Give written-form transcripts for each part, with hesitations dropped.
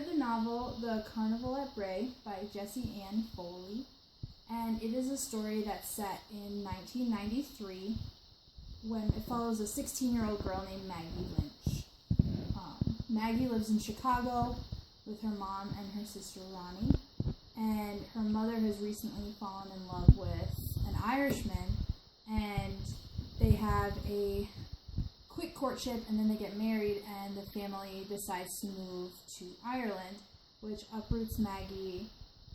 read the novel The Carnival at Bray by Jessie Ann Foley, and it is a story that's set in 1993 when it follows a 16-year-old girl named Maggie Lynch. Maggie lives in Chicago with her mom and her sister Ronnie, and her mother has recently fallen in love with an Irishman, and they have a quick courtship, and then they get married, and the family decides to move to Ireland, which uproots Maggie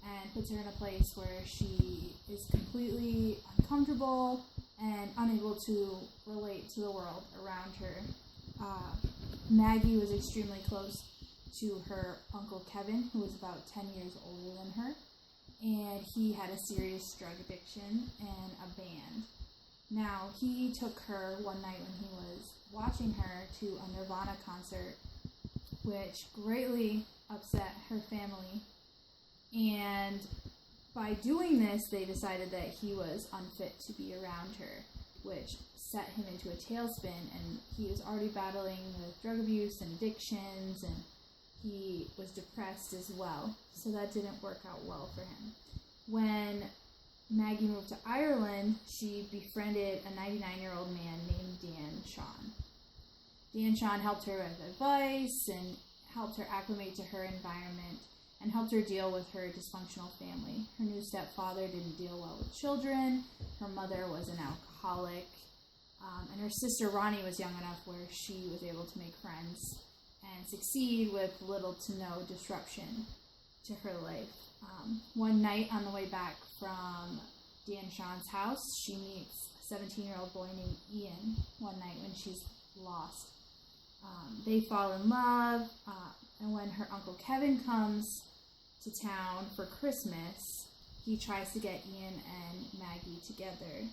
and puts her in a place where she is completely uncomfortable and unable to relate to the world around her. Maggie was extremely close to her Uncle Kevin, who was about 10 years older than her, and he had a serious drug addiction and a band. Now, he took her one night when he was watching her to a Nirvana concert, which greatly upset her family, and by doing this, they decided that he was unfit to be around her, which set him into a tailspin, and he was already battling with drug abuse and addictions, and he was depressed as well, so that didn't work out well for him. When Maggie moved to Ireland, she befriended a 99-year-old man named Dan Sean. Dan Sean helped her with advice and helped her acclimate to her environment and helped her deal with her dysfunctional family. Her new stepfather didn't deal well with children, her mother was an alcoholic, and her sister Ronnie was young enough where she was able to make friends and succeed with little to no disruption to her life. One night on the way back from Dan Sean's house, she meets a 17-year-old boy named Ian one night when she's lost. They fall in love, and when her Uncle Kevin comes to town for Christmas, he tries to get Ian and Maggie together.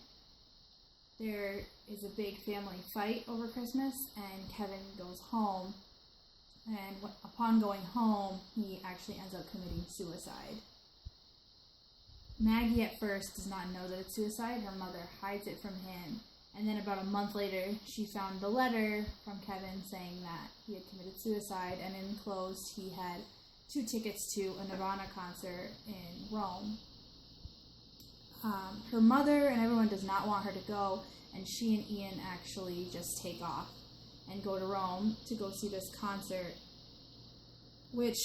There is a big family fight over Christmas, and Kevin goes home, and upon going home, he actually ends up committing suicide. Maggie at first does not know that it's suicide. Her mother hides it from him, and then about a month later, she found the letter from Kevin saying that he had committed suicide, and enclosed he had 2 tickets to a Nirvana concert in Rome. Her mother and everyone does not want her to go, and she and Ian actually just take off and go to Rome to go see this concert, which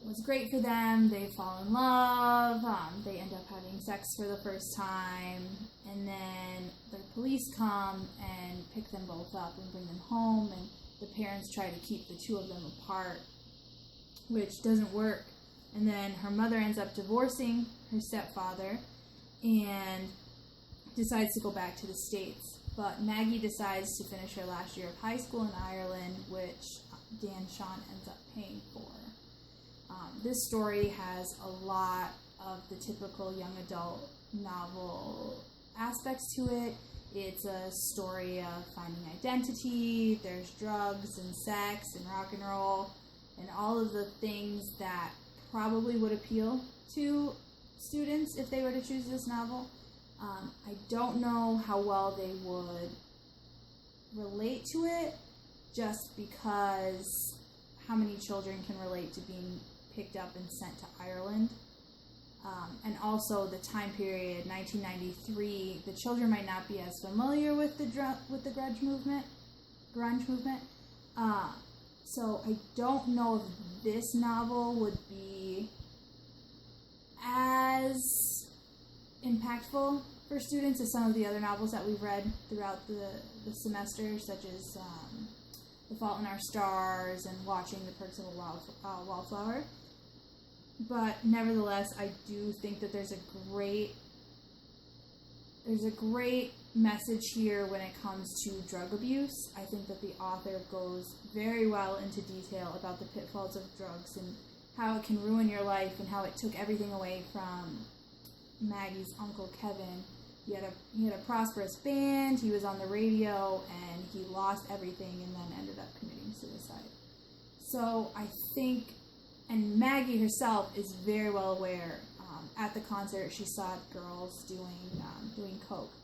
was great for them. They fall in love, they end up having sex for the first time, and then the police come and pick them both up and bring them home, and the parents try to keep the 2 of them apart, which doesn't work. And then her mother ends up divorcing her stepfather and decides to go back to the States. But Maggie decides to finish her last year of high school in Ireland, which Dan Sean ends up paying for. This story has a lot of the typical young adult novel aspects to it. It's a story of finding identity, there's drugs and sex and rock and roll, and all of the things that probably would appeal to students if they were to choose this novel. I don't know how well they would relate to it, just because how many children can relate to being picked up and sent to Ireland. And also the time period, 1993, the children might not be as familiar with the grunge movement. So I don't know if this novel would be as impactful for students as some of the other novels that we've read throughout the semester, such as The Fault in Our Stars and Watching the Perks of a Wallflower. But nevertheless, I do think that there's a great message here when it comes to drug abuse. I think that the author goes very well into detail about the pitfalls of drugs and how it can ruin your life and how it took everything away from Maggie's Uncle Kevin. He had a prosperous band, he was on the radio, and he lost everything and then ended up committing suicide. So I think, and Maggie herself is very well aware. At the concert, she saw girls doing coke,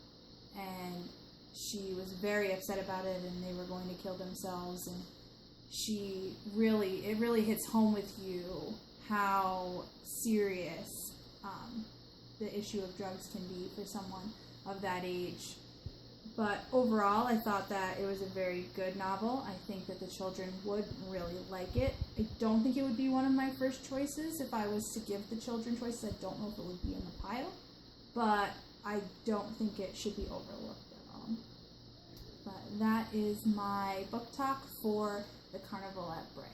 and she was very upset about it, and they were going to kill themselves, and it really hits home with you how serious the issue of drugs can be for someone of that age. But overall, I thought that it was a very good novel. I think that the children would really like it. I don't think it would be one of my first choices if I was to give the children choices. I don't know if it would be in the pile, but I don't think it should be overlooked at all. But that is my book talk for The Carnival at Bray.